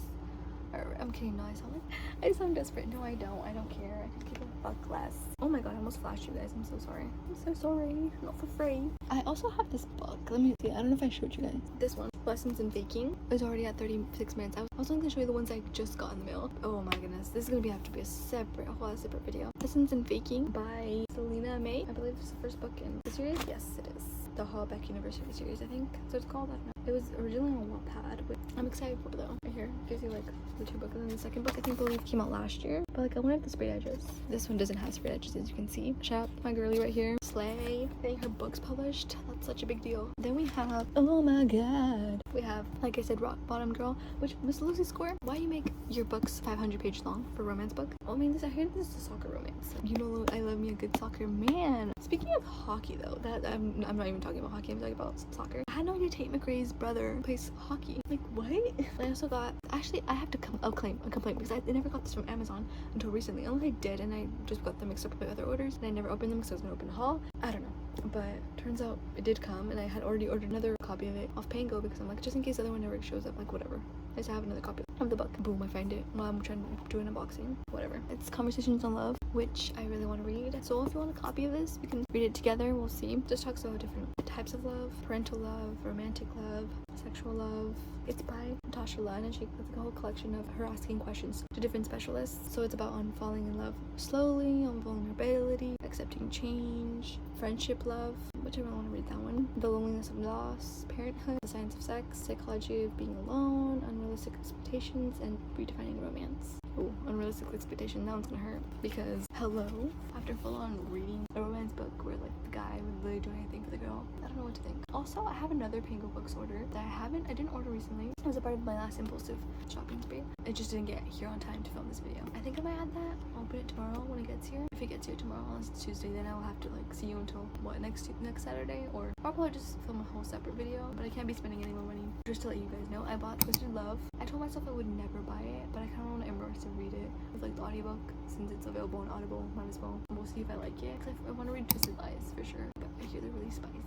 are, I'm kidding. No, I sound desperate. No, I don't care. I could give a fuck less. Oh my god, I almost flashed you guys. I'm so sorry. I'm so sorry. Not for free. I also have this book. Let me see. I don't know if I showed you guys. This one, Lessons in Faking, is already at 36 minutes. I was only gonna show you the ones I just got in the mail. Oh my goodness. This is gonna have to be a whole separate video. Lessons in Faking by Selena May. I believe it's the first book in the series. Yes, it is. The Hallbeck University series, I think that's what it's called. I don't know. It was originally on Wattpad, which I'm excited for though. Right here, gives you like the two books, and then the second book I believe came out last year. But like I wanted the sprayed edges. This one doesn't have sprayed edges, as you can see. Shout out to my girlie right here, Slay. Getting her books published. That's such a big deal. Then we have, oh my god, we have, like I said, Rock Bottom Girl, which Miss Lucy Score. Why you make your books 500 pages long for a romance book? Well, I mean, I heard this is a soccer romance. You know, I love me a good soccer man. Speaking of hockey though, that I'm not even talking about hockey. I'm talking about soccer. I had no idea Tate McRae's brother plays hockey. Like what? I also got, actually I have to claim a complaint because I never got this from Amazon until recently. Unless I did, and I just got them mixed up with my other orders, and I never opened them because I was gonna open a haul. I don't know, but turns out it did come, and I had already ordered another copy of it off Pango because I'm like, just in case the other one never shows up, like whatever. I just have another copy of the book. Boom, I find it while I'm trying to do an unboxing. Whatever. It's Conversations on Love, which I really want to read. So if you want a copy of this, we can read it together. We'll see. Just talks about different types of love: parental love, romantic love, sexual love. It's by Natasha Lunn, and she has like a whole collection of her asking questions to different specialists. So it's about on falling in love slowly, on vulnerability, accepting change, friendship love, which I really want to read that one. The loneliness of loss, parenthood, the science of sex, psychology of being alone, unrealistic expectations, and redefining romance. Oh, unrealistic expectation, that one's gonna hurt because hello, after full on reading a romance book where like the guy would literally do anything for the girl, I don't know what to think. Also, I have another Pango Books order that I didn't order recently. It was a part of my last impulsive shopping spree. It just didn't get here on time to film this video. I think I might add that. I'll open it tomorrow when it gets here. If it gets here tomorrow, unless it's Tuesday, then I'll have to like see you until what, next Saturday, or I'll probably just film a whole separate video. But I can't be spending any more money. Just to let you guys know, I bought Twisted Love. I told myself I would never buy it, but I kind of want to immerse and read it with like the audiobook since it's available on Audible. Might as well. We'll see if I like it because I want to read Twisted Lies for sure. But I hear they're really spicy.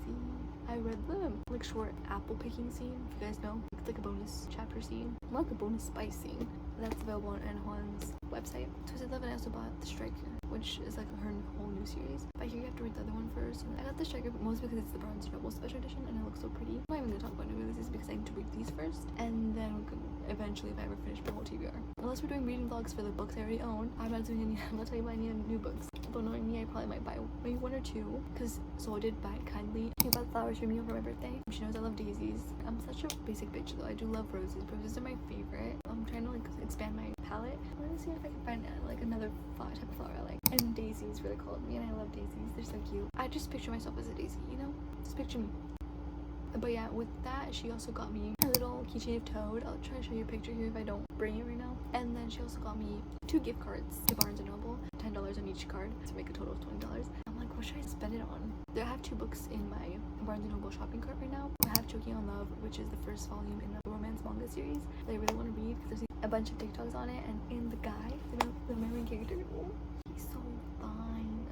I I read the like short apple picking scene, if you guys know. It's like a bonus chapter scene, not like a bonus spice scene. That's available on Anna Juan's website. Twisted Love, and I also bought The Striker, which is like her whole new series. But here you have to read the other one first. And I got The Striker mostly because it's the Barnes & Noble special edition and it looks so pretty. I'm not even gonna talk about new releases because I need to read these first, and then we can eventually, if I ever finish my whole TBR. Unless we're doing reading vlogs for the books I already own, I'm not telling you about any new books. Although knowing me, I probably might buy maybe one or two, because Soul did buy it kindly. She bought flowers for me for my birthday. She knows I love daisies. I'm such a basic bitch though. I do love roses. Roses are my favorite. I'm trying to like expand my palette. Let me see if I can find like another type of flower I like. And daisies really called me, and I love daisies. They're so cute. I just picture myself as a daisy, you know? Just picture me. But yeah, with that, she also got me a little keychain of Toad. I'll try to show you a picture here if I don't bring it right now. And then she also got me 2 gift cards to Barnes & Noble, $10 on each card to make a total of $20. I'm like, what should I spend it on? I have 2 books in my Barnes & Noble shopping cart right now. I have Choking on Love, which is the first volume in the romance manga series that I really want to read because there's a bunch of TikToks on it, and in the guy, the main character, he's so fine.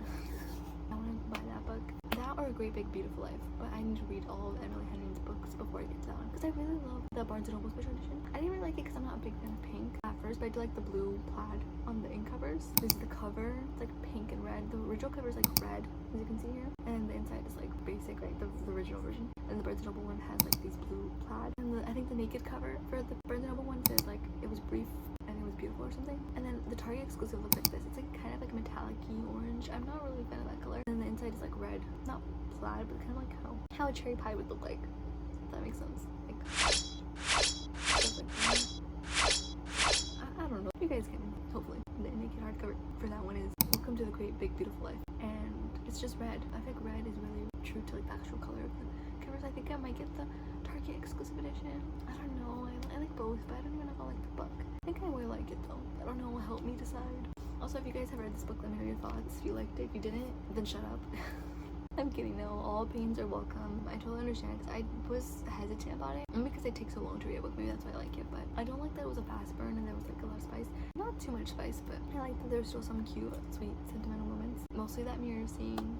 I want to buy that book. That or A Great Big Beautiful Life, but I need to read all of Emily Henry's books before I get to that one because I really love the Barnes & Noble special edition. I didn't really like it because I'm not a big fan of pink at first, but I do like the blue plaid on the in covers. This is the cover. It's like pink and red. The original cover is like red, as you can see here, and the inside is like basic, right? The original version. And the Barnes & Noble one has like these blue plaid. And I think the naked cover for the Barnes & Noble one says like it was brief and it was beautiful or something. And then the Target exclusive looks like this. It's like kind of like a metallic-y orange. I'm not really a fan of that color. And the inside is like red, not plaid, but kind of like how a cherry pie would look like. If that makes sense. Like, I don't know. You guys can hopefully. The naked hardcover for that one is Welcome to the Great Big Beautiful Life, and it's just red. I think red is really true to like the actual color of the covers. I think I might get the Target exclusive edition. I don't know. I like both, but I don't even know if I like the book. I think I will like it though. I don't know. Will help me decide. Also, if you guys have read this book, let me know your thoughts. If you liked it, if you didn't, then shut up. I'm kidding, no, all opinions are welcome. I totally understand because I was hesitant about it. And because it takes so long to read a book, maybe that's why I like it. But I don't like that it was a fast burn and there was like a lot of spice. Not too much spice, but I like that there was still some cute, sweet, sentimental moments. Mostly that mirror scene.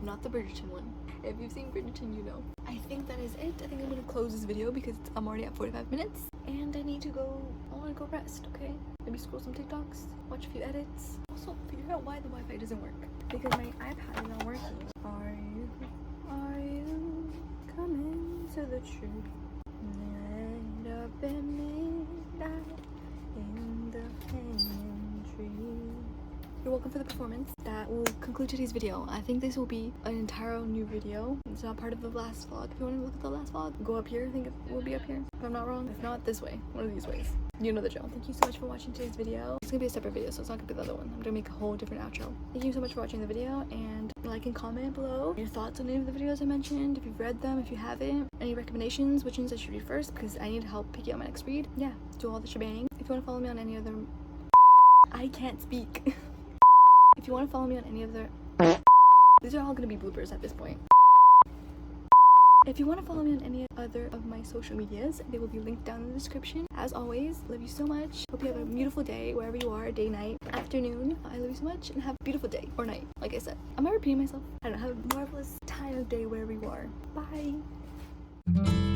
Not the Bridgerton one. If you've seen Bridgerton, you know. I think that is it. I think I'm gonna close this video because I'm already at 45 minutes. And I need to go, I wanna go rest, okay? Maybe scroll some TikToks, watch a few edits. Also, figure out why the Wi-Fi doesn't work. Because my iPad is not working. Are you coming to the truth? Light up at midnight in the hanging tree. You're welcome for the performance. That will conclude today's video. I think this will be an entire new video. It's not part of the last vlog. If you want to look at the last vlog, go up here. I think it will be up here, if I'm not wrong. If not, this way. One of these ways. You know the drill. Thank you so much for watching today's video. It's gonna be a separate video, so it's not gonna be the other one. I'm gonna make a whole different outro. Thank you so much for watching the video, and like and comment below your thoughts on any of the videos I mentioned. If you've read them, if you haven't, any recommendations, which ones I should read first, because I need help picking out my next read. Yeah, do all the shebang. If you want to follow me on any other... I can't speak. If you want to follow me on any other... These are all gonna be bloopers at this point. If you want to follow me on any other of my social medias, they will be linked down in the description. As always, love you so much. Hope you have a beautiful day wherever you are, day, night, afternoon. I love you so much and have a beautiful day or night. Like I said, am I repeating myself? I don't know. Have a marvelous time of day wherever you are. Bye.